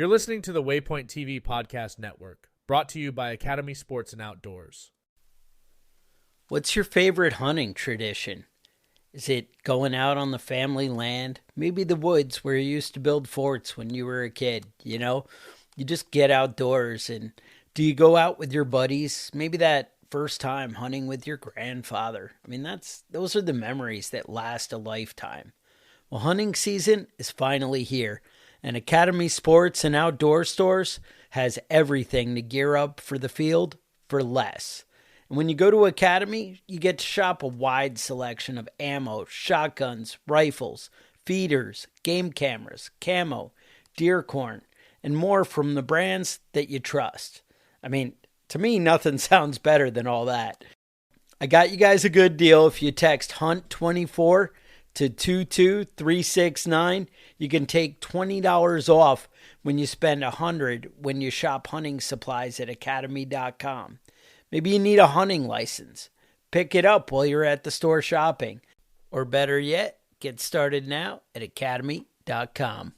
You're listening to the Waypoint TV Podcast Network, brought to you by Academy Sports and Outdoors. What's your favorite hunting tradition? Is it going out on the family land? Maybe the woods where you used to build forts when you were a kid, you know? You just get outdoors, and do you go out with your buddies? Maybe that first time hunting with your grandfather. I mean, those are the memories that last a lifetime. Well, hunting season is finally here, and Academy Sports and Outdoor Stores has everything to gear up for the field for less. And when you go to Academy, you get to shop a wide selection of ammo, shotguns, rifles, feeders, game cameras, camo, deer corn, and more from the brands that you trust. I mean, to me, nothing sounds better than all that. I got you guys a good deal. If you text HUNT24 to 22369, you can take $20 off when you spend $100 when you shop hunting supplies at academy.com. Maybe you need a hunting license. Pick it up while you're at the store shopping. Or better yet, get started now at academy.com.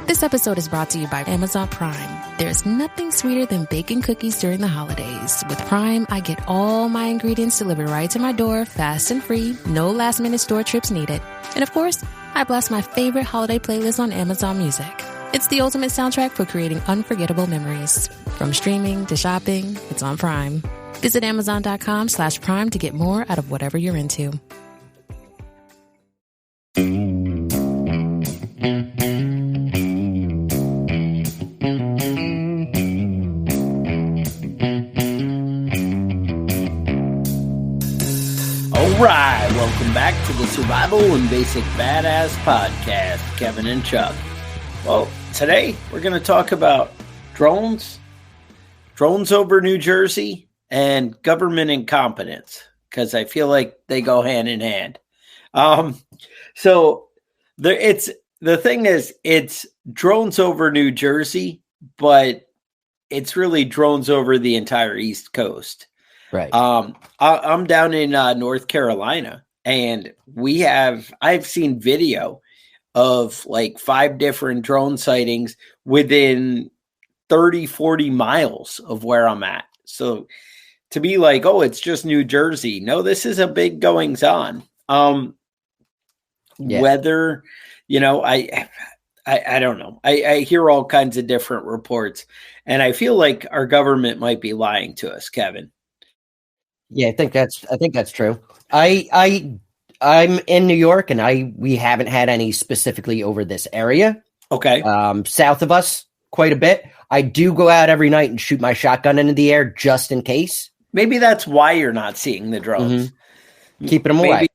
This episode is brought to you by Amazon Prime. There's nothing sweeter than baking cookies during the holidays. With Prime, I get all my ingredients delivered right to my door, fast and free, no last-minute store trips needed. And of course, I blast my favorite holiday playlist on Amazon Music. It's the ultimate soundtrack for creating unforgettable memories. From streaming to shopping, it's on Prime. Visit Amazon.com/Prime to get more out of whatever you're into. Alright, welcome back to the Survival and Basic Badass Podcast, Kevin and Chuck. Well, today we're going to talk about drones over New Jersey, and government incompetence, because I feel like they go hand in hand. So the thing is, it's drones over New Jersey, but it's really drones over the entire East Coast. Right. I'm down in North Carolina, and I've seen video of like 5 different drone sightings within 30, 40 miles of where I'm at. So to be like, oh, it's just New Jersey. No, this is a big goings on. Whether, I don't know. I hear all kinds of different reports, and I feel like our government might be lying to us, Kevin. Yeah, I think that's true. I'm in New York, and we haven't had any specifically over this area. Okay. South of us, quite a bit. I do go out every night and shoot my shotgun into the air just in case. Maybe that's why you're not seeing the drones. Mm-hmm. Keeping them away.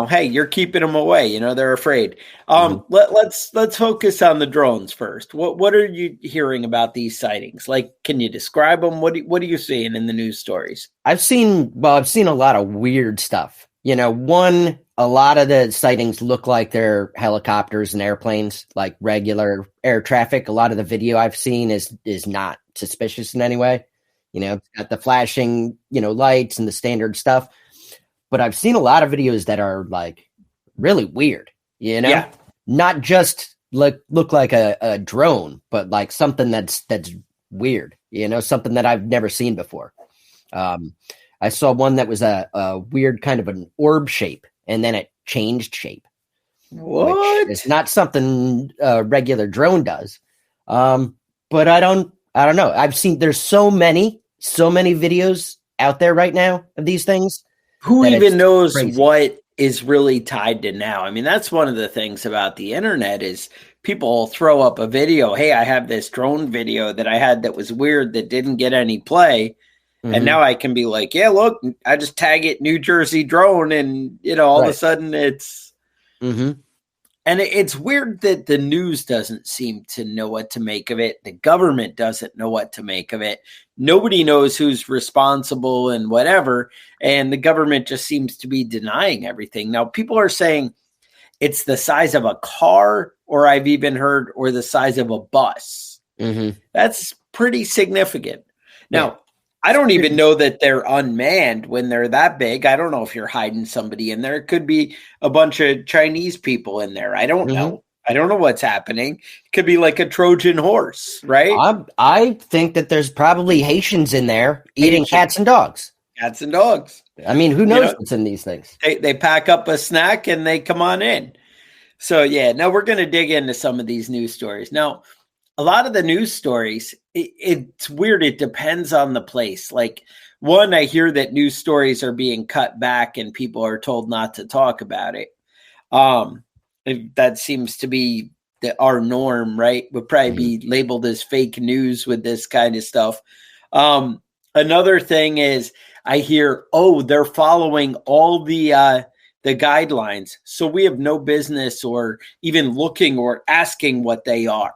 Hey, you're keeping them away. They're afraid. Let's focus on the drones first. What are you hearing about these sightings? Like, can you describe them? What are you seeing in the news stories? I've seen a lot of weird stuff. A lot of the sightings look like they're helicopters and airplanes, like regular air traffic. A lot of the video I've seen is not suspicious in any way. It's got the flashing, lights and the standard stuff. But I've seen a lot of videos that are like really weird, Yeah. Not just look like a drone, but like something that's weird, something that I've never seen before. I saw one that was a weird kind of an orb shape, and then it changed shape. What? Which is not something a regular drone does. But I don't know. There's so many videos out there right now of these things. Who even knows crazy. What is really tied to now? I mean, that's one of the things about the internet is people throw up a video. Hey, I have this drone video that I had that was weird that didn't get any play. Mm-hmm. And now I can be like, yeah, look, I just tag it New Jersey drone, and all of a sudden it's And it's weird that the news doesn't seem to know what to make of it. The government doesn't know what to make of it. Nobody knows who's responsible and whatever. And the government just seems to be denying everything. Now, people are saying it's the size of a car, or I've even heard, or the size of a bus. Mm-hmm. That's pretty significant. Now, I don't even know that they're unmanned when they're that big. I don't know if you're hiding somebody in there. It could be a bunch of Chinese people in there. I don't know. I don't know what's happening. It could be like a Trojan horse, right? I think that there's probably Haitians in there eating cats and dogs. Cats and dogs. I mean, who knows what's in these things? They pack up a snack and they come on in. So, yeah, now we're going to dig into some of these news stories. Now, a lot of the news stories, it's weird. It depends on the place. Like, one, I hear that news stories are being cut back and people are told not to talk about it. That seems to be our norm, right? Would probably be labeled as fake news with this kind of stuff. Another thing is I hear, they're following all the guidelines. So we have no business or even looking or asking what they are.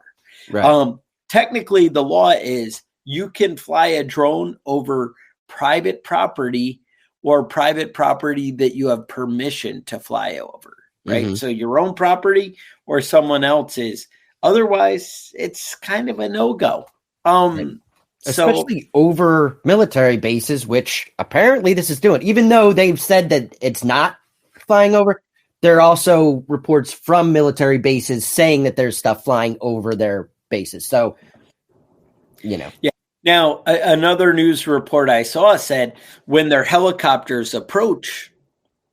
Right. Technically, the law is you can fly a drone over private property or private property that you have permission to fly over, right? Mm-hmm. So your own property or someone else's. Otherwise, it's kind of a no-go. Especially over military bases, which apparently this is doing. Even though they've said that it's not flying over, there are also reports from military bases saying that there's stuff flying over their bases. So, Yeah. Now, another news report I saw said when their helicopters approach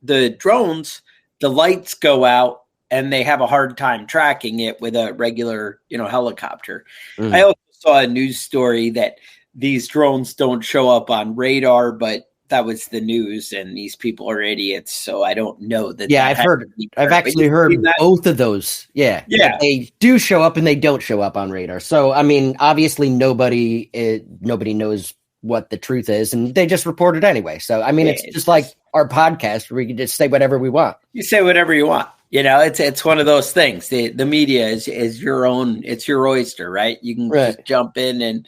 the drones, the lights go out and they have a hard time tracking it with a regular, helicopter. Mm-hmm. I also saw a news story that these drones don't show up on radar, but that was the news, and these people are idiots. So I don't know that. Yeah, I've actually heard both of those. Yeah. They do show up and they don't show up on radar. So, I mean, obviously nobody knows what the truth is, and they just report it anyway. So, I mean, it's just like our podcast where we can just say whatever we want. You say whatever you want. It's one of those things. The media is your own. It's your oyster, right? You can just jump in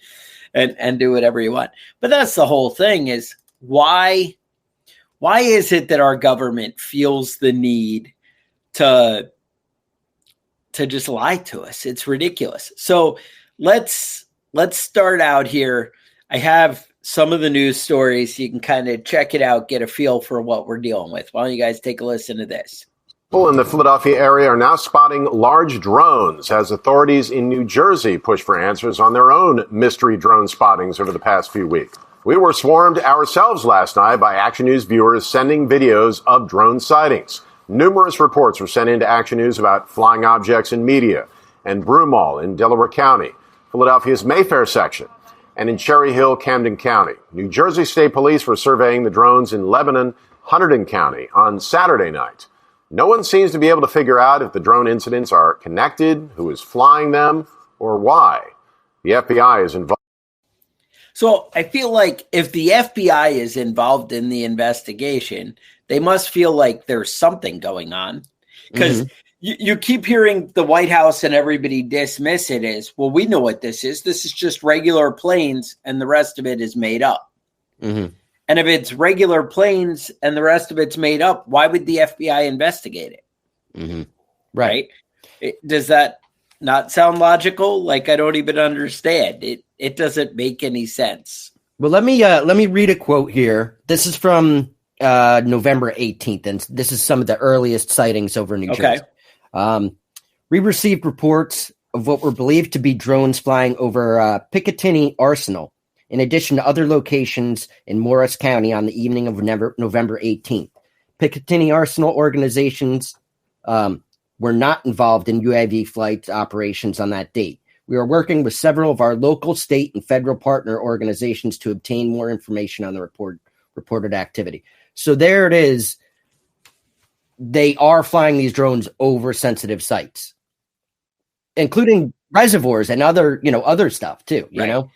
and do whatever you want. But that's the whole thing is, why is it that our government feels the need to just lie to us? It's ridiculous. So let's start out here. I have some of the news stories. You can kind of check it out, get a feel for what we're dealing with. Why don't you guys take a listen to this? People in the Philadelphia area are now spotting large drones as authorities in New Jersey push for answers on their own mystery drone spottings over the past few weeks. We were swarmed ourselves last night by Action News viewers sending videos of drone sightings. Numerous reports were sent into Action News about flying objects in Media and Broomall in Delaware County, Philadelphia's Mayfair section, and in Cherry Hill, Camden County. New Jersey State Police were surveying the drones in Lebanon, Hunterdon County on Saturday night. No one seems to be able to figure out if the drone incidents are connected, who is flying them, or why. The FBI is involved. So I feel like if the FBI is involved in the investigation, they must feel like there's something going on, because you keep hearing the White House and everybody dismiss it as, well, we know what this is. This is just regular planes and the rest of it is made up. Mm-hmm. And if it's regular planes and the rest of it's made up, why would the FBI investigate it? Mm-hmm. Right? Does that not sound logical? Like, I don't even understand. It doesn't make any sense. Well, let me read a quote here. This is from November 18th, and this is some of the earliest sightings over New Jersey. We received reports of what were believed to be drones flying over Picatinny Arsenal, in addition to other locations in Morris County on the evening of November 18th. Picatinny Arsenal organizations were not involved in UAV flight operations on that date. We are working with several of our local, state, and federal partner organizations to obtain more information on the reported activity. So there it is. They are flying these drones over sensitive sites, including reservoirs and other stuff too, you know?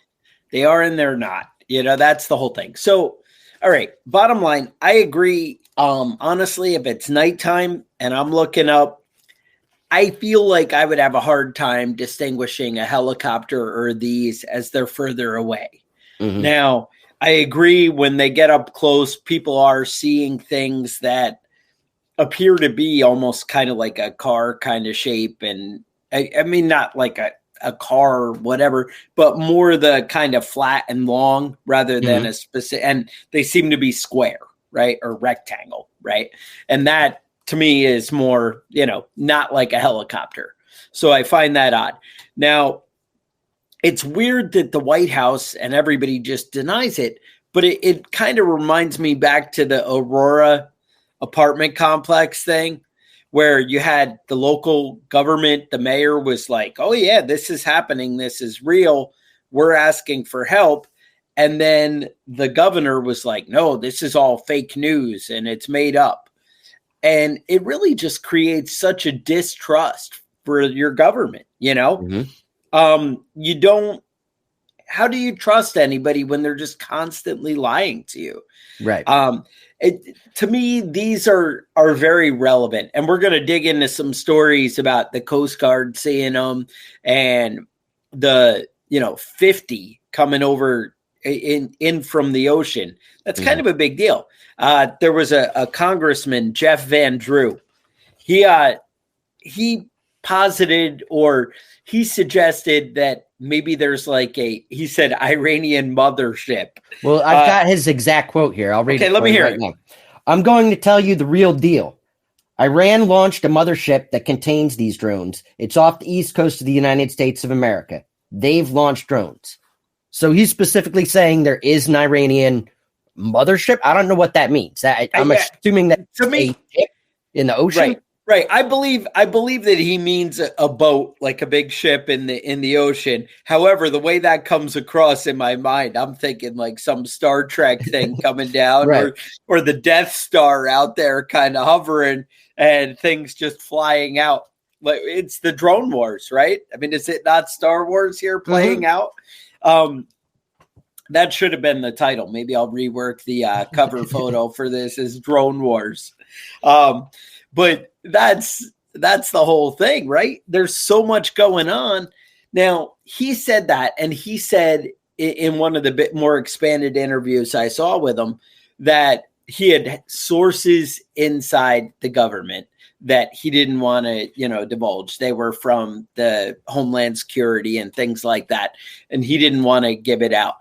They are and they're not. That's the whole thing. So, all right, bottom line, I agree. Honestly, if it's nighttime and I'm looking up, I feel like I would have a hard time distinguishing a helicopter or these as they're further away. Mm-hmm. Now, I agree when they get up close, people are seeing things that appear to be almost kind of like a car kind of shape. And I mean, not like a car or whatever, but more the kind of flat and long rather than a specific, and they seem to be square, right? Or rectangle, right? And that to me is more, not like a helicopter. So I find that odd. Now, it's weird that the White House and everybody just denies it, but it kind of reminds me back to the Aurora apartment complex thing, where you had the local government, the mayor was like, oh yeah, this is happening. This is real. We're asking for help. And then the governor was like, no, this is all fake news and it's made up. And it really just creates such a distrust for your government, you know? How do you trust anybody when they're just constantly lying to you? Right. To me, these are very relevant, and we're going to dig into some stories about the Coast Guard seeing them and the 50 coming over in from the ocean. That's kind of a big deal. There was a congressman, Jeff Van Drew. He posited, or he suggested that maybe there's like he said Iranian mothership. Well, I've got his exact quote here. I'll read it. Okay, let me hear it. Now. I'm going to tell you the real deal. Iran launched a mothership that contains these drones. It's off the east coast of the United States of America. They've launched drones. So he's specifically saying there is an Iranian mothership. I don't know what that means. I'm assuming that to me, a ship in the ocean. Right. I believe that he means a boat, like a big ship in the ocean. However, the way that comes across in my mind, I'm thinking like some Star Trek thing coming down, right. or the Death Star out there kind of hovering and things just flying out. Like it's the drone wars, right? I mean, is it not Star Wars here playing out? That should have been the title. Maybe I'll rework the cover photo for this as Drone Wars. But that's the whole thing, right? There's so much going on. Now, he said that, and he said in one of the bit more expanded interviews I saw with him that he had sources inside the government that he didn't want to, divulge. They were from the Homeland Security and things like that, and he didn't want to give it out.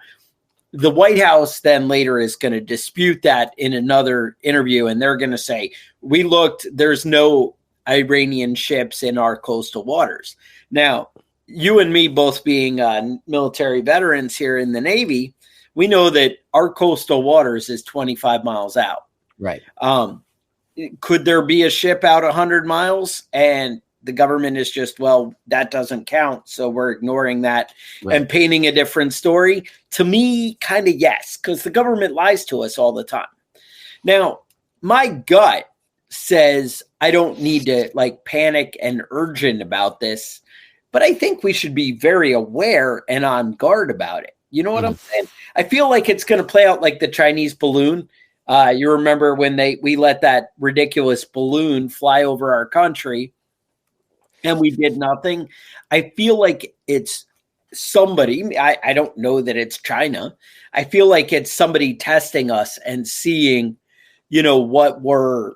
The White House then later is going to dispute that in another interview, and they're going to say, we looked, there's no Iranian ships in our coastal waters. Now, you and me both being military veterans here in the Navy, we know that our coastal waters is 25 miles out. Right. Could there be a ship out 100 miles and the government is just, well, that doesn't count, so we're ignoring that and painting a different story? To me, kind of yes, because the government lies to us all the time. Now, my gut says I don't need to panic and urgent about this, but I think we should be very aware and on guard about it. You know what I'm saying? I feel like it's going to play out like the Chinese balloon. You remember when we let that ridiculous balloon fly over our country and we did nothing. I feel like it's somebody, I don't know that it's China. I feel like it's somebody testing us and seeing, what we're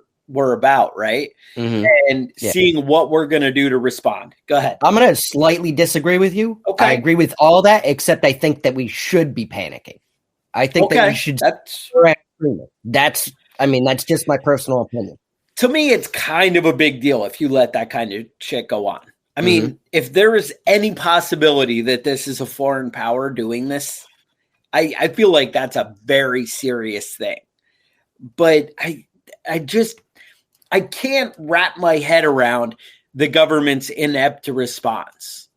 about, right? And seeing what we're going to do to respond. Go ahead. I'm going to slightly disagree with you. Okay. I agree with all that, except I think that we should be panicking. I think that we should. That's just my personal opinion. To me, it's kind of a big deal if you let that kind of shit go on. I mean, if there is any possibility that this is a foreign power doing this, I feel like that's a very serious thing. But I can't wrap my head around the government's inept response.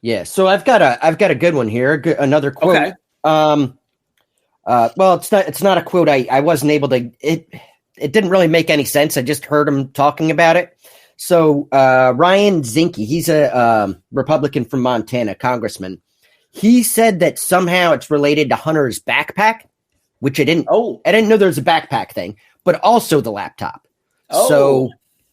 Yeah, so I've got a good one here. Another quote. Okay. Well, it's not a quote. I wasn't able to. It didn't really make any sense. I just heard him talking about it. So Ryan Zinke, he's a Republican from Montana, congressman. He said that somehow it's related to Hunter's backpack, which I didn't. Oh, I didn't know there was a backpack thing, but also the laptop. Oh. So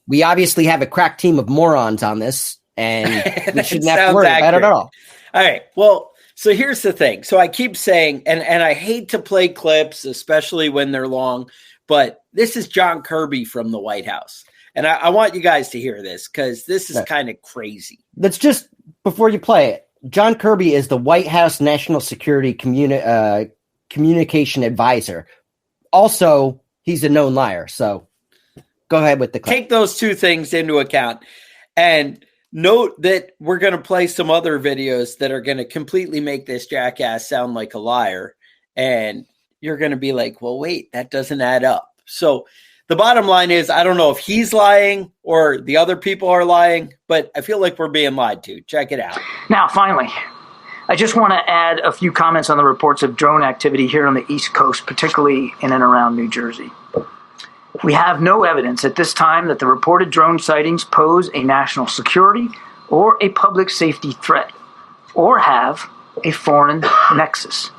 we obviously have a crack team of morons on this, and we shouldn't have to worry about it at all. All right. Well, so here's the thing. So I keep saying, and I hate to play clips, especially when they're long, but this is John Kirby from the White House. And I want you guys to hear this because this is kind of crazy. Let's just, before you play it, John Kirby is the White House National Security Communication Advisor. Also, he's a known liar. So go ahead with the clip. Take those two things into account. And Note that we're going to play some other videos that are going to completely make this jackass sound like a liar. And you're going to be like, well, wait, that doesn't add up. So the bottom line is, I don't know if he's lying or the other people are lying, but I feel like we're being lied to. Check it out. Now, finally, I just want to add a few comments on the reports of drone activity here on the East Coast, particularly in and around New Jersey. We have no evidence at this time that the reported drone sightings pose a national security or a public safety threat, or have a foreign nexus.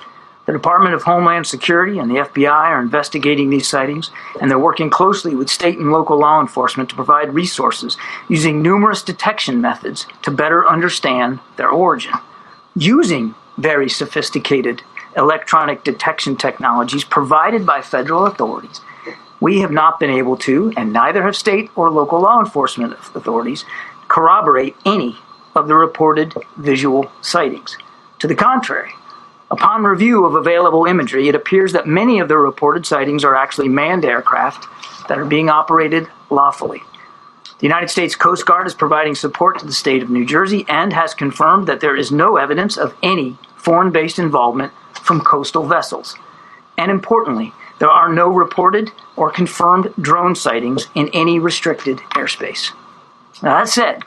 The Department of Homeland Security and the FBI are investigating these sightings, and they're working closely with state and local law enforcement to provide resources using numerous detection methods to better understand their origin. Using very sophisticated electronic detection technologies provided by federal authorities, we have not been able to, and neither have state or local law enforcement authorities, corroborate any of the reported visual sightings. To the contrary, upon review of available imagery, it appears that many of the reported sightings are actually manned aircraft that are being operated lawfully. The United States Coast Guard is providing support to the state of New Jersey and has confirmed that there is no evidence of any foreign-based involvement from coastal vessels. And importantly, there are no reported or confirmed drone sightings in any restricted airspace. Now, that said,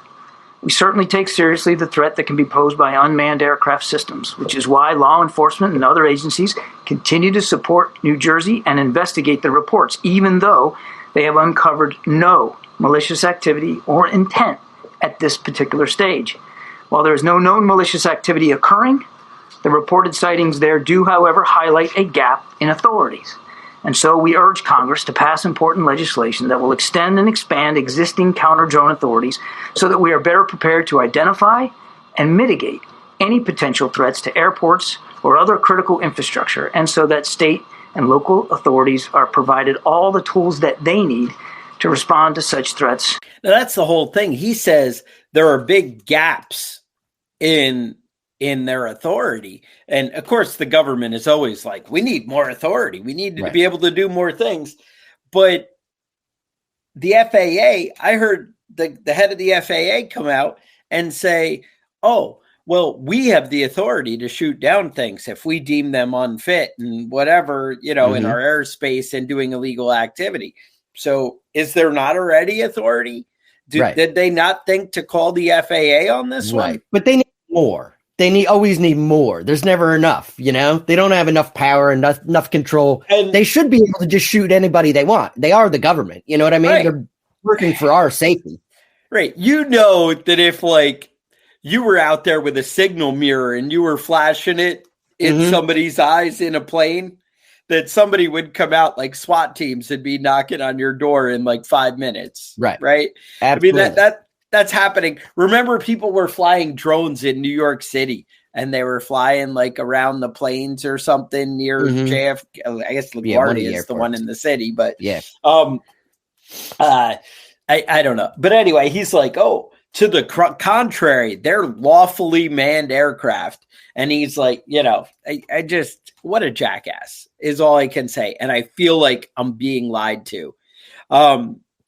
we certainly take seriously the threat that can be posed by unmanned aircraft systems, which is why law enforcement and other agencies continue to support New Jersey and investigate the reports, even though they have uncovered no malicious activity or intent at this particular stage. While there is no known malicious activity occurring, the reported sightings there do, however, highlight a gap in authorities. And so we urge Congress to pass important legislation that will extend and expand existing counter-drone authorities so that we are better prepared to identify and mitigate any potential threats to airports or other critical infrastructure, and so that state and local authorities are provided all the tools that they need to respond to such threats. Now, that's the whole thing. He says there are big gaps in their authority. And of course, the government is always like, we need more authority. We need to be able to do more things. But the FAA, I heard the head of the FAA come out and say, oh, well, we have the authority to shoot down things if we deem them unfit and whatever, in our airspace and doing illegal activity. So is there not already authority? Did they not think to call the FAA on this one? But they need more. They always need more. There's never enough, They don't have enough power and enough control. And they should be able to just shoot anybody they want. They are the government. You know what I mean? Right. They're working for our safety. Right. That if you were out there with a signal mirror and you were flashing it in somebody's eyes in a plane, that somebody would come out, like SWAT teams would be knocking on your door in 5 minutes. Right. Right. Absolutely. I mean, that's happening. Remember, people were flying drones in New York City, and they were flying around the planes or something near JFK. I guess LaGuardia is the one in the city, but I don't know. But anyway, he's like, oh, to the contrary, they're lawfully manned aircraft. And he's like, I just, what a jackass is all I can say. And I feel like I'm being lied to.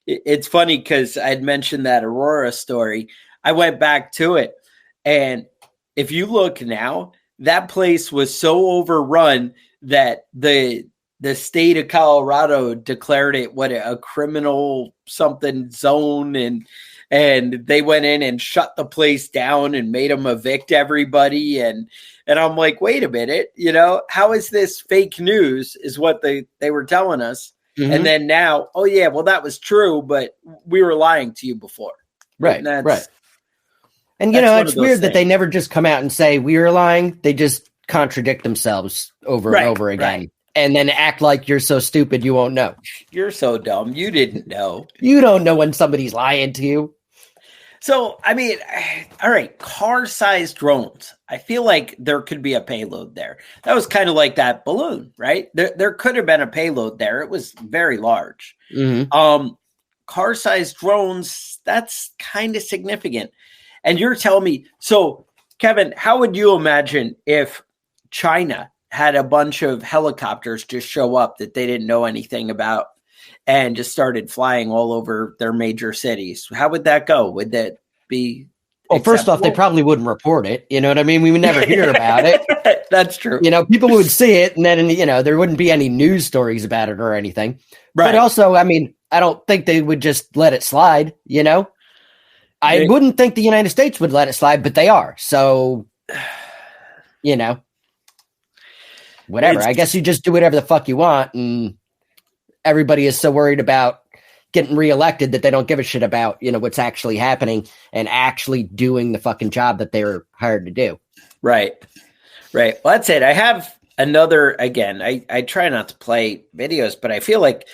It's funny because I'd mentioned that Aurora story. I went back to it. And if you look now, that place was so overrun that the state of Colorado declared it a criminal something zone. And they went in and shut the place down and made them evict everybody. And I'm like, wait a minute, how is this fake news is what they were telling us. And then now, oh yeah, well that was true, but we were lying to you before. Right. Right. And it's weird that they never just come out and say we were lying. They just contradict themselves over and over again. Right. And then act like you're so stupid you won't know. You're so dumb. You didn't know. You don't know when somebody's lying to you. So, I mean, all right, car-sized drones. I feel like there could be a payload there. That was kind of like that balloon, right? There could have been a payload there. It was very large. Car-sized drones, that's kind of significant. And you're telling me, so, Kevin, how would you imagine if China had a bunch of helicopters just show up that they didn't know anything about and just started flying all over their major cities? How would that go? Would that be Well, first off, they probably wouldn't report it. You know what I mean? We would never hear about it. That's true. You know, people would see it, and then, you know, there wouldn't be any news stories about it or anything. Right. But also, I mean, I don't think they would just let it slide, you know? I wouldn't think the United States would let it slide, but they are. So, you know, whatever. I guess you just do whatever the fuck you want, and everybody is so worried about getting reelected that they don't give a shit about, you know, what's actually happening and actually doing the fucking job that they were hired to do. Right. Well, that's it. I have another, again, I try not to play videos, but I feel like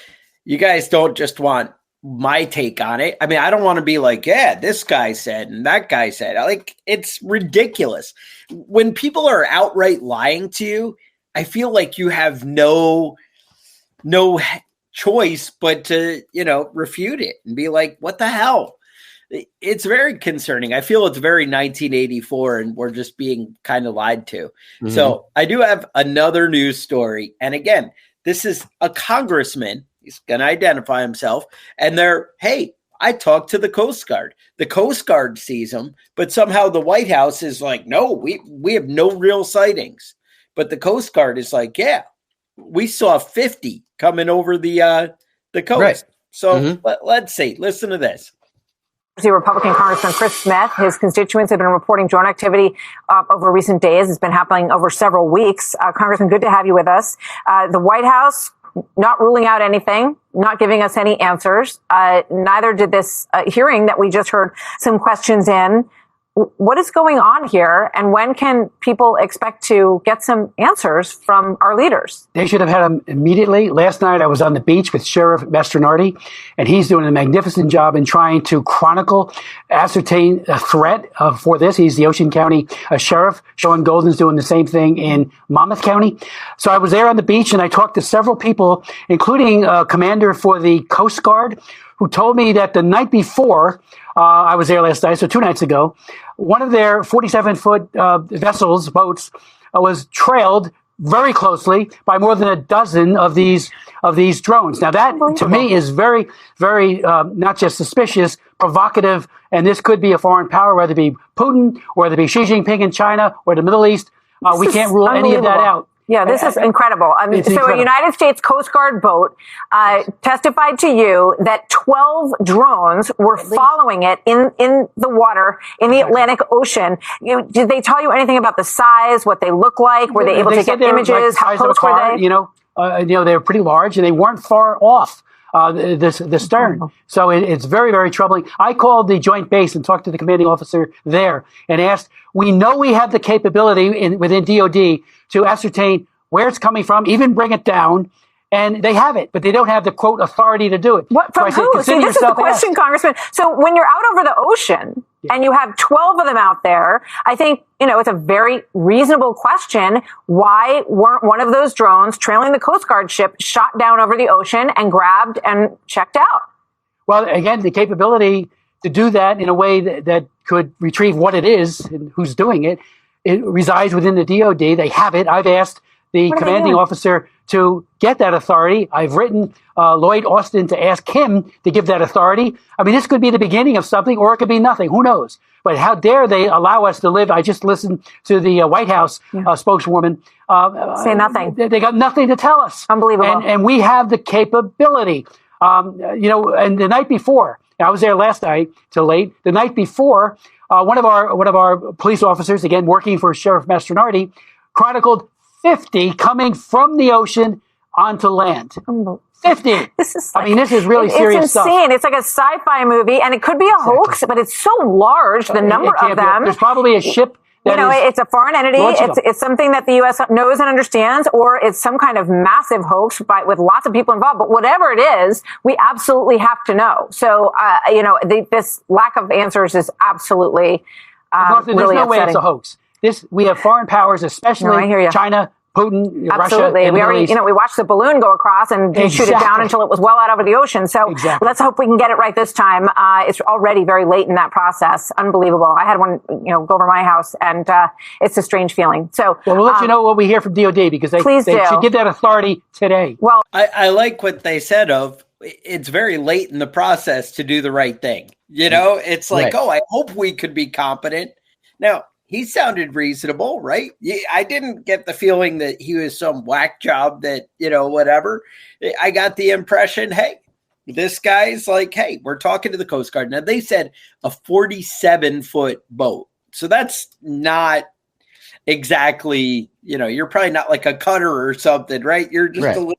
you guys don't just want my take on it. I mean, I don't want to be like, yeah, this guy said and that guy said. Like, it's ridiculous. When people are outright lying to you, I feel like you have no choice but to, you know, refute it and be like, what the hell? It's very concerning. I feel it's very 1984 and we're just being kind of lied to. Mm-hmm. So I do have another news story. And again, this is a congressman. He's going to identify himself. And hey, I talked to the Coast Guard. The Coast Guard sees him, but somehow the White House is like, no, we have no real sightings. But the Coast Guard is like, yeah, we saw 50 coming over the coast. Right. So let's see. Listen to this. Republican Congressman Chris Smith, his constituents have been reporting drone activity over recent days. It's been happening over several weeks. Congressman, good to have you with us. The White House not ruling out anything, not giving us any answers. Neither did this hearing that we just heard some questions in. What is going on here, and when can people expect to get some answers from our leaders? They should have had them immediately. Last night, I was on the beach with Sheriff Mastronardi, and he's doing a magnificent job in trying to ascertain a threat for this. He's the Ocean County Sheriff. Sean Golden's doing the same thing in Monmouth County. So I was there on the beach, and I talked to several people, including a commander for the Coast Guard, who told me that the night before, I was there last night, so 2 nights ago, one of their 47-foot vessels, boats, was trailed very closely by more than a dozen of these drones. Now that, to me, is very, very not just suspicious, provocative, and this could be a foreign power, whether it be Putin, or whether it be Xi Jinping in China, or the Middle East. We can't rule any of that out. Yeah, this is incredible. I mean, so a United States Coast Guard boat testified to you that 12 drones were following it in the water in the Atlantic Ocean. Did they tell you anything about the size, what they look like? Were they able to get images? How close were they? You know, they were pretty large, and they weren't far off the stern. So it's very, very troubling. I called the joint base and talked to the commanding officer there and asked, we know we have the capability within DOD to ascertain where it's coming from, even bring it down. And they have it, but they don't have the, quote, authority to do it. What, from who? See, this is the question, Congressman. So when you're out over the ocean and you have 12 of them out there, I think, it's a very reasonable question. Why weren't one of those drones trailing the Coast Guard ship shot down over the ocean and grabbed and checked out? Well, again, the capability to do that in a way that could retrieve what it is and who's doing it, it resides within the DOD. They have it. I've asked the commanding officer to get that authority. I've written Lloyd Austin to ask him to give that authority. I mean, this could be the beginning of something, or it could be nothing. Who knows? But how dare they allow us to live? I just listened to the White House spokeswoman. Say nothing. They got nothing to tell us. Unbelievable. And we have the capability. And the night before, I was there last night till late. The night before, one of our police officers, again working for Sheriff Mastronardi, chronicled 50 coming from the ocean onto land. 50. This is really serious stuff. It's insane. It's like a sci-fi movie, and it could be a hoax, but it's so large, the number of them. There's probably a ship. It's a foreign entity. It's something that the U.S. knows and understands, or it's some kind of massive hoax with lots of people involved. But whatever it is, we absolutely have to know. So, this lack of answers is absolutely there's really no upsetting. way it's a hoax. We have foreign powers, especially China, Putin, Absolutely. Russia. We already, we watched the balloon go across and shoot it down until it was well out over the ocean. So let's hope we can get it right this time. It's already very late in that process. Unbelievable. I had one, go over my house, and it's a strange feeling. So we'll let you know what we hear from DOD, because they should give that authority today. Well, I like what they said it's very late in the process to do the right thing. It's like, Right. oh, I hope we could be competent. Now, he sounded reasonable, right? I didn't get the feeling that he was some whack job that, whatever. I got the impression, hey, this guy's like, hey, we're talking to the Coast Guard. Now, they said a 47-foot boat. So that's not exactly, you're probably not like a cutter or something, right? You're just Right. a little,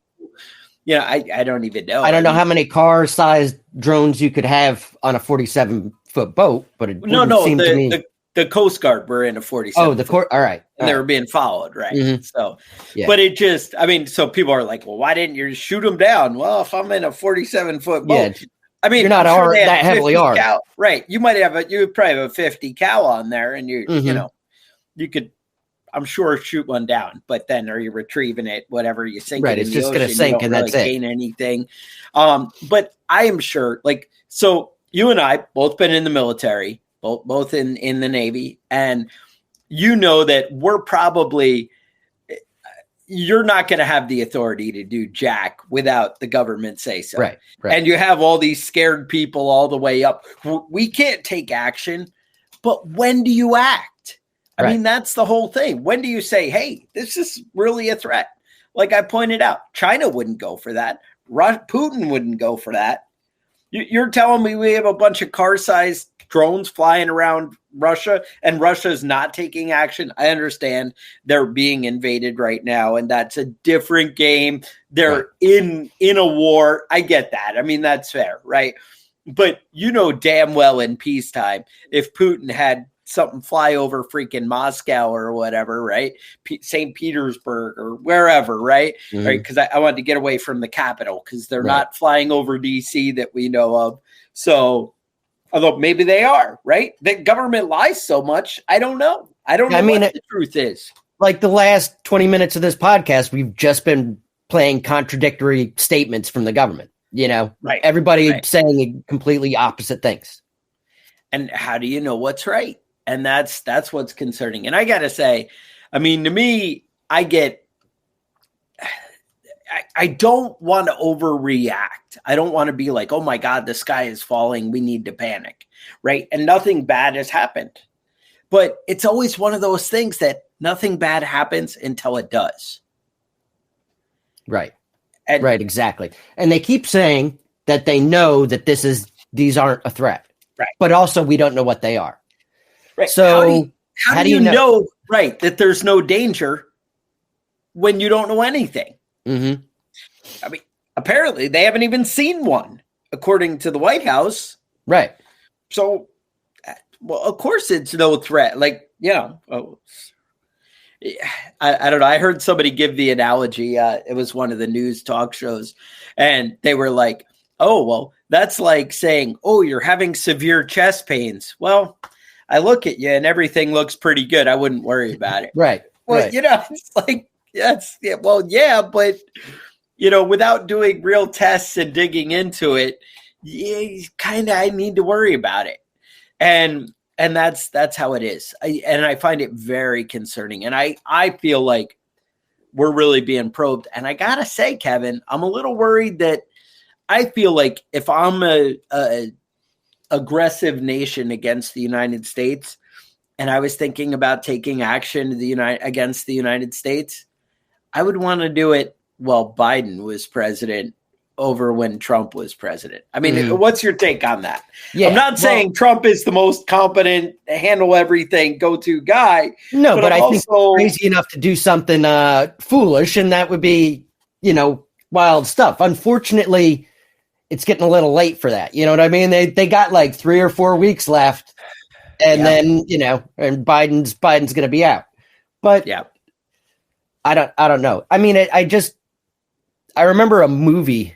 I don't even know. I don't know how many car-sized drones you could have on a 47-foot boat, but it wouldn't seem to me. The Coast Guard were in a 47. Oh, the court. All right. And they were being followed, right? Mhm. So, Yeah. but it just, so people are like, well, why didn't you shoot them down? Well, if I'm in a 47-foot boat, you're not that heavily armed. Right. You might you would probably have a 50 cal on there and you could, I'm sure, shoot one down, but then are you retrieving it, whatever you sink right, it it's in just the going ocean, to sink you don't and really that's gain it. anything. But I am sure, so you and I both been in the military, both in the Navy, and that we're probably, you're not going to have the authority to do jack without the government say so. Right. And you have all these scared people all the way up. We can't take action, but when do you act? I mean, that's the whole thing. When do you say, hey, this is really a threat? Like I pointed out, China wouldn't go for that. Putin wouldn't go for that. You're telling me we have a bunch of car-sized drones flying around Russia and Russia's not taking action? I understand they're being invaded right now and that's a different game. They're in a war. I get that. I mean, that's fair, right? But damn well in peacetime, if Putin had something fly over freaking Moscow or whatever, right? St. Petersburg or wherever, right? Mm-hmm. Right? Because I want to get away from the capital because they're not flying over DC that we know of. So, although maybe they are, right? The government lies so much. I don't know. I don't know what the truth is. Like the last 20 minutes of this podcast, we've just been playing contradictory statements from the government. Right? Everybody saying completely opposite things. And how do you know what's right? And that's what's concerning. And I got to say, to me, I don't want to overreact. I don't want to be like, oh my God, the sky is falling. We need to panic. Right. And nothing bad has happened. But it's always one of those things that nothing bad happens until it does. Right. Right. Exactly. And they keep saying that they know that these aren't a threat. Right. But also we don't know what they are. Right. So how do you know that there's no danger when you don't know anything? Mm-hmm. Apparently they haven't even seen one, according to the White House. Right. So, well, of course it's no threat. I don't know. I heard somebody give the analogy. It was one of the news talk shows, and they were like, oh, well, that's like saying, oh, you're having severe chest pains. Well, I look at you and everything looks pretty good. I wouldn't worry about it. Right. Well, right. It's like, but, without doing real tests and digging into it, I need to worry about it. And that's how it is. I find it very concerning. And I feel like we're really being probed. And I got to say, Kevin, I'm a little worried that I feel like if I'm a aggressive nation against the United States, and I was thinking about taking action against the United States, I would want to do it while Biden was president over when Trump was president. What's your take on that? Yeah, I'm not saying Trump is the most competent, handle everything, go-to guy. No, but I think crazy enough to do something foolish, and that would be, wild stuff. Unfortunately, it's getting a little late for that. You know what I mean? They got like 3 or 4 weeks left, and then and Biden's going to be out. But I don't know. I remember a movie.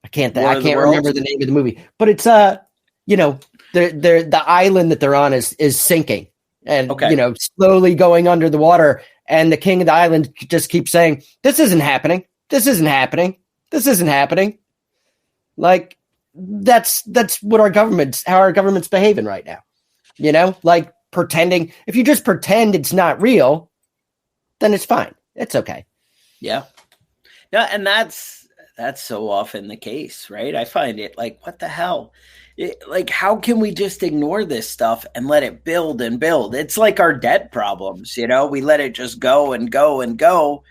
I can't remember the name of the movie, but it's the island that they're on is sinking and slowly going under the water, and the king of the island just keeps saying, "This isn't happening. This isn't happening. This isn't happening." Like that's how our government's behaving right now. Like pretending. If you just pretend it's not real, then it's fine. It's okay. Yeah. No, and that's That's so often the case, right? I find it like, what the hell? Like, how can we just ignore this stuff and let it build and build? It's like our debt problems, we let it just go and go and go.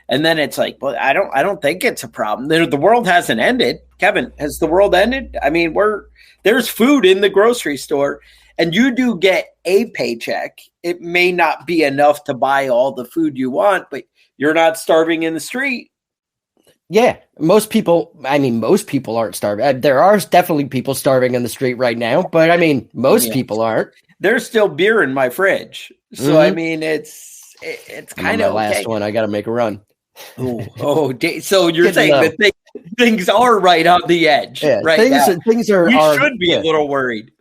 And then it's like, well, I don't think it's a problem. The world hasn't ended. Kevin, has the world ended? I mean, there's food in the grocery store and you do get a paycheck. It may not be enough to buy all the food you want, but you're not starving in the street. Yeah, most people aren't starving. There are definitely people starving in the street right now, but I mean, most people aren't. There's still beer in my fridge. So, I mean, it's kind of my last one. I got to make a run. So you're saying that things are right on the edge, right? Things are. We should be a little worried.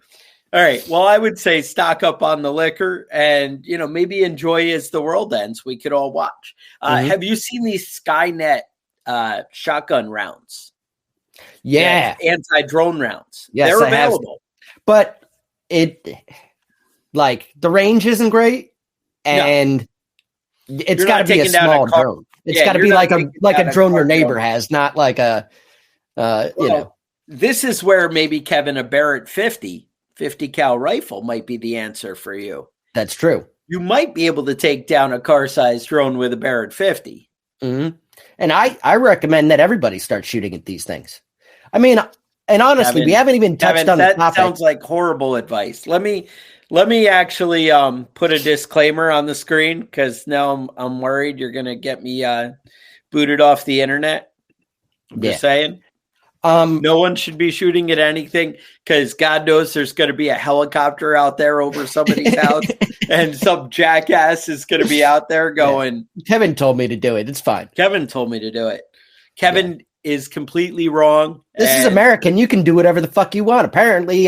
All right. Well, I would say stock up on the liquor and, maybe enjoy as the world ends. We could all watch. Have you seen these Skynet shotgun rounds? Yeah. Anti-drone rounds. Yes, they're available. But the range isn't great and it's got to be a small drone. It's got to be like a drone your neighbor has, not like a This is where maybe, Kevin, a Barrett 50 cal rifle might be the answer for you. That's true. You might be able to take down a car-sized drone with a Barrett 50. Mm-hmm. And I recommend that everybody start shooting at these things. I mean, and honestly, Kevin, we haven't even touched on the topic. That sounds like horrible advice. Let me actually put a disclaimer on the screen because now I'm worried you're going to get me booted off the internet. I'm just saying. No one should be shooting at anything because God knows there's going to be a helicopter out there over somebody's house and some jackass is going to be out there going. Yeah. Kevin told me to do it. It's fine. Kevin told me to do it. Kevin is completely wrong. This is American. You can do whatever the fuck you want. Apparently,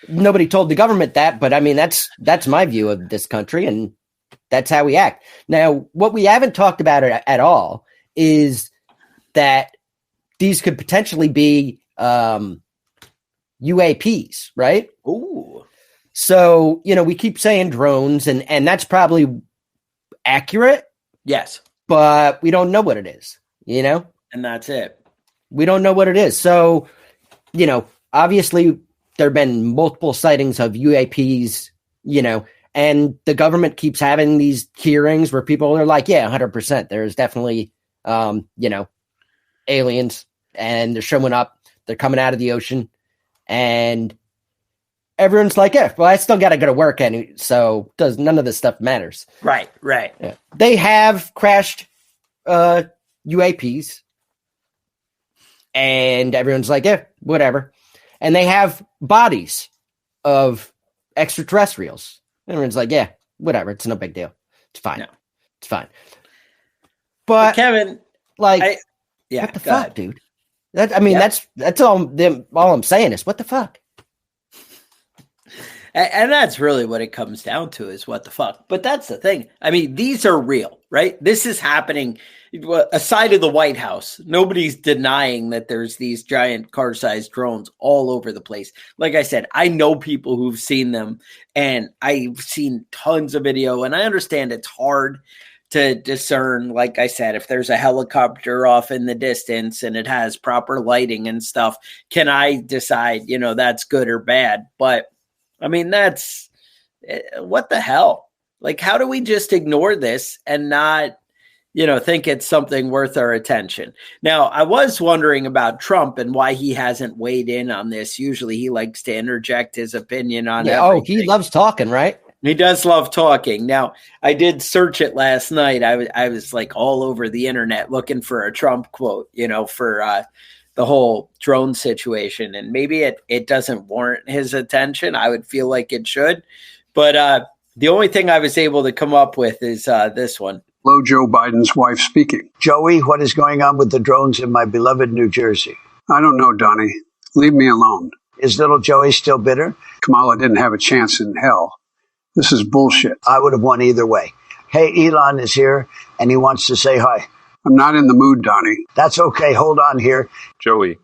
nobody told the government that, but I mean, that's my view of this country and that's how we act. Now, what we haven't talked about at all is that these could potentially be UAPs, right? Ooh. So, we keep saying drones and that's probably accurate. Yes. But we don't know what it is, And that's it. We don't know what it is. So, obviously there have been multiple sightings of UAPs, and the government keeps having these hearings where people are like, yeah, 100%. There's definitely, aliens and they're showing up, they're coming out of the ocean and everyone's like, yeah, well, I still got to go to work. So none of this stuff matters. Right. Yeah. They have crashed UAPs and everyone's like, yeah, whatever. And they have bodies of extraterrestrials. Everyone's like, yeah, whatever. It's no big deal. It's fine. No. It's fine. But Kevin, what the fuck, dude? That's all I'm saying is what the fuck? And that's really what it comes down to is what the fuck. But that's the thing. I mean, these are real, right? This is happening aside of the White House. Nobody's denying that there's these giant car-sized drones all over the place. Like I said, I know people who've seen them and I've seen tons of video and I understand it's hard to discern, like I said, if there's a helicopter off in the distance and it has proper lighting and stuff, can I decide, that's good or bad? But I mean, that's what the hell? Like, how do we just ignore this and not, think it's something worth our attention? Now, I was wondering about Trump and why he hasn't weighed in on this. Usually he likes to interject his opinion on everything. Oh, he loves talking, right? He does love talking. Now, I did search it last night. I was like all over the internet looking for a Trump quote, for the whole drone situation. And maybe it doesn't warrant his attention. I would feel like it should. But the only thing I was able to come up with is this one. Hello, Joe Biden's wife speaking. Joey, what is going on with the drones in my beloved New Jersey? I don't know, Donnie. Leave me alone. Is little Joey still bitter? Kamala didn't have a chance in hell. This is bullshit. I would have won either way. Hey, Elon is here, and he wants to say hi. I'm not in the mood, Donnie. That's okay. Hold on here. Joey,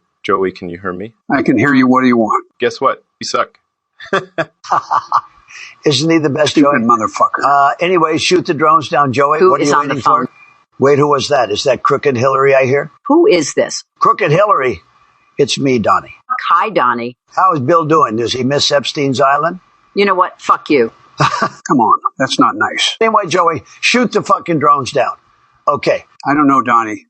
can you hear me? I can hear you. What do you want? Guess what? You suck. Isn't he the best, Stupid Joey? Motherfucker. Anyway, shoot the drones down, Joey. Who what are is you on the waiting phone? for? Wait, who was that? Is that Crooked Hillary I hear? Who is this? Crooked Hillary. It's me, Donnie. Hi, Donnie. How is Bill doing? Does he miss Epstein's Island? You know what? Fuck you. Come on, that's not nice. Anyway, Joey, shoot the fucking drones down. Okay. I don't know, Donnie.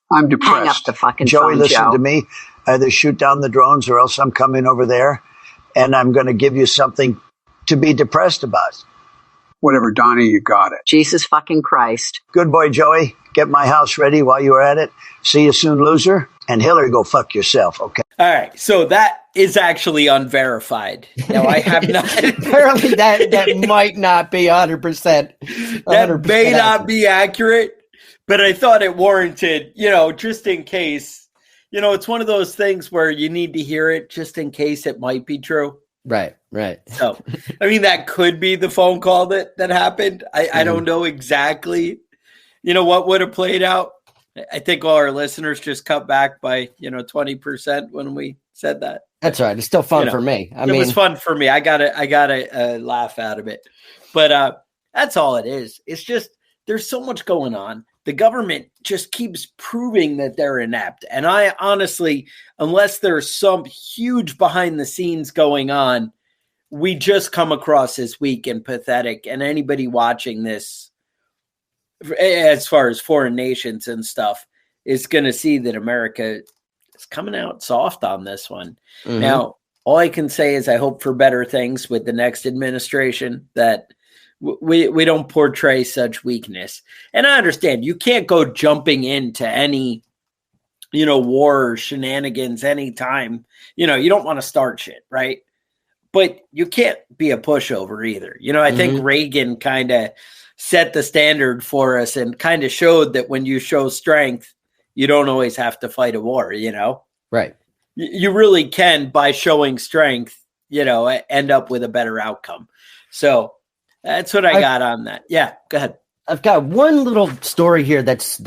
I'm depressed. Hang up the fucking Joey, phone, listen Joe. to me. Either shoot down the drones or else I'm coming over there and I'm going to give you something to be depressed about. Whatever, Donnie, you got it. Jesus fucking Christ. Good boy, Joey. Get my house ready while you're at it. See you soon, loser. And Hillary, go fuck yourself, okay? All right, so that is actually unverified. Now, I have not... Apparently that might not be 100%. That may not be accurate, but I thought it warranted, just in case. It's one of those things where you need to hear it just in case it might be true. Right. So, that could be the phone call that happened. I don't know exactly, what would have played out. I think all our listeners just cut back by, 20% when we said that. That's right. It's still fun for me. It was fun for me. I got a laugh out of it. But that's all it is. It's just there's so much going on. The government just keeps proving that they're inept. And I honestly, unless there's some huge behind the scenes going on, we just come across as weak and pathetic. And anybody watching this, as far as foreign nations and stuff, is going to see that America is coming out soft on this one. Mm-hmm. Now, all I can say is I hope for better things with the next administration, that we don't portray such weakness. And I understand you can't go jumping into any, war or shenanigans anytime. You don't want to start shit, right? But you can't be a pushover either. I think Reagan kind of set the standard for us and kind of showed that when you show strength, you don't always have to fight a war, Right. You really can, by showing strength, end up with a better outcome. So that's what I got on that. Yeah, go ahead. I've got one little story here that's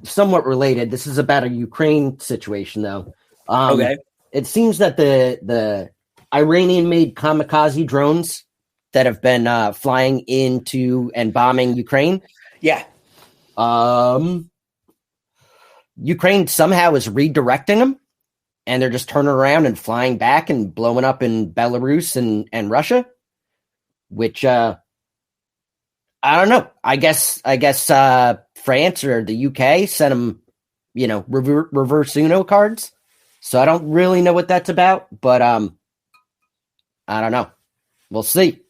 somewhat related. This is about a Ukraine situation, though. Okay. It seems that the Iranian-made kamikaze drones that have been flying into and bombing Ukraine. Yeah. Ukraine somehow is redirecting them, and they're just turning around and flying back and blowing up in Belarus and Russia, which I don't know. I guess France or the UK sent them, reverse Uno cards. So I don't really know what that's about, but I don't know. We'll see.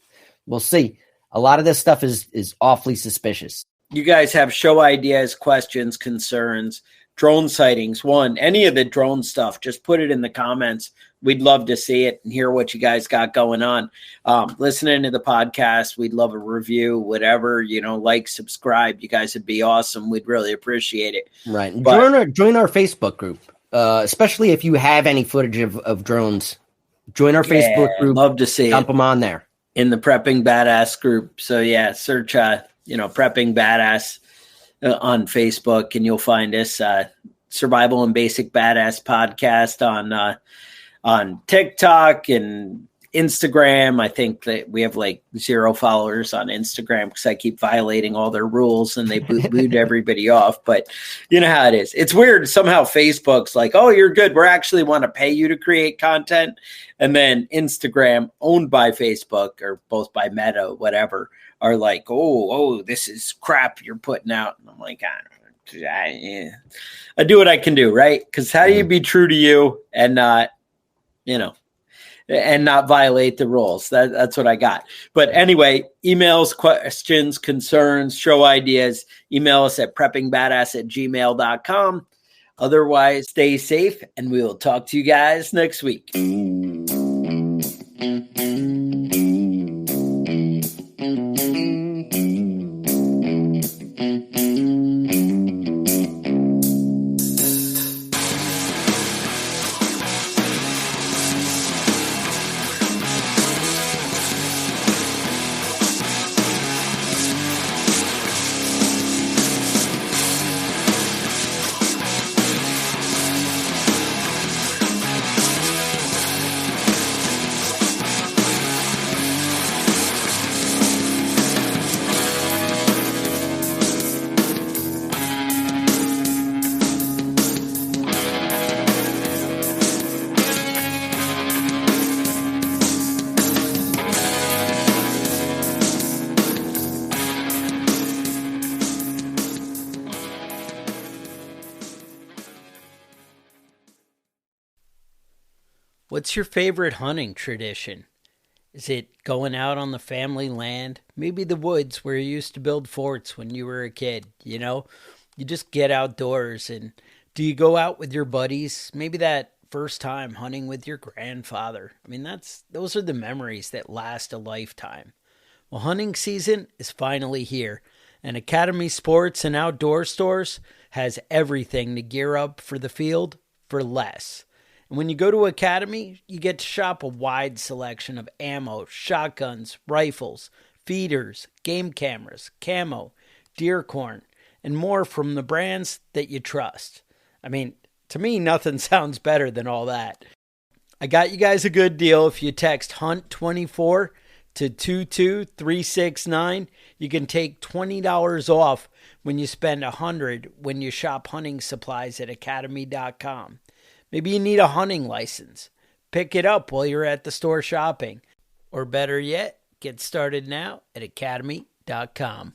A lot of this stuff is awfully suspicious. You guys have show ideas, questions, concerns, drone sightings, any of the drone stuff, just put it in the comments. We'd love to see it and hear what you guys got going on. Listening to the podcast, we'd love a review, whatever, like, subscribe. You guys would be awesome. We'd really appreciate it. Right. Join our Facebook group, especially if you have any footage of drones. Join our Facebook group. Love to see Dump them on there. In the Prepping Badass group. So yeah, search, Prepping Badass on Facebook, and you'll find us. Survival and Basic Badass podcast on TikTok and Instagram. I think that we have like 0 followers on Instagram because I keep violating all their rules and they boot everybody off. But you know how it is. It's weird. Somehow Facebook's like, oh, you're good. We actually want to pay you to create content. And then Instagram, owned by Facebook or both by Meta, whatever, are like, oh, this is crap you're putting out. And I'm like, I do what I can do, right? Because how do you be true to you and not, and not violate the rules? That's what I got. But anyway, emails, questions, concerns, show ideas, email us at preppingbadass@gmail.com. Otherwise, stay safe, and we will talk to you guys next week. What's your favorite hunting tradition? Is it going out on the family land? Maybe the woods where you used to build forts when you were a kid, you know? You just get outdoors, and do you go out with your buddies? Maybe that first time hunting with your grandfather. I mean, those are the memories that last a lifetime. Well, hunting season is finally here, and Academy Sports and Outdoor Stores has everything to gear up for the field for less. And when you go to Academy, you get to shop a wide selection of ammo, shotguns, rifles, feeders, game cameras, camo, deer corn, and more from the brands that you trust. I mean, to me, nothing sounds better than all that. I got you guys a good deal. If you text HUNT24 to 22369, you can take $20 off when you spend $100 when you shop hunting supplies at academy.com. Maybe you need a hunting license. Pick it up while you're at the store shopping. Or better yet, get started now at academy.com.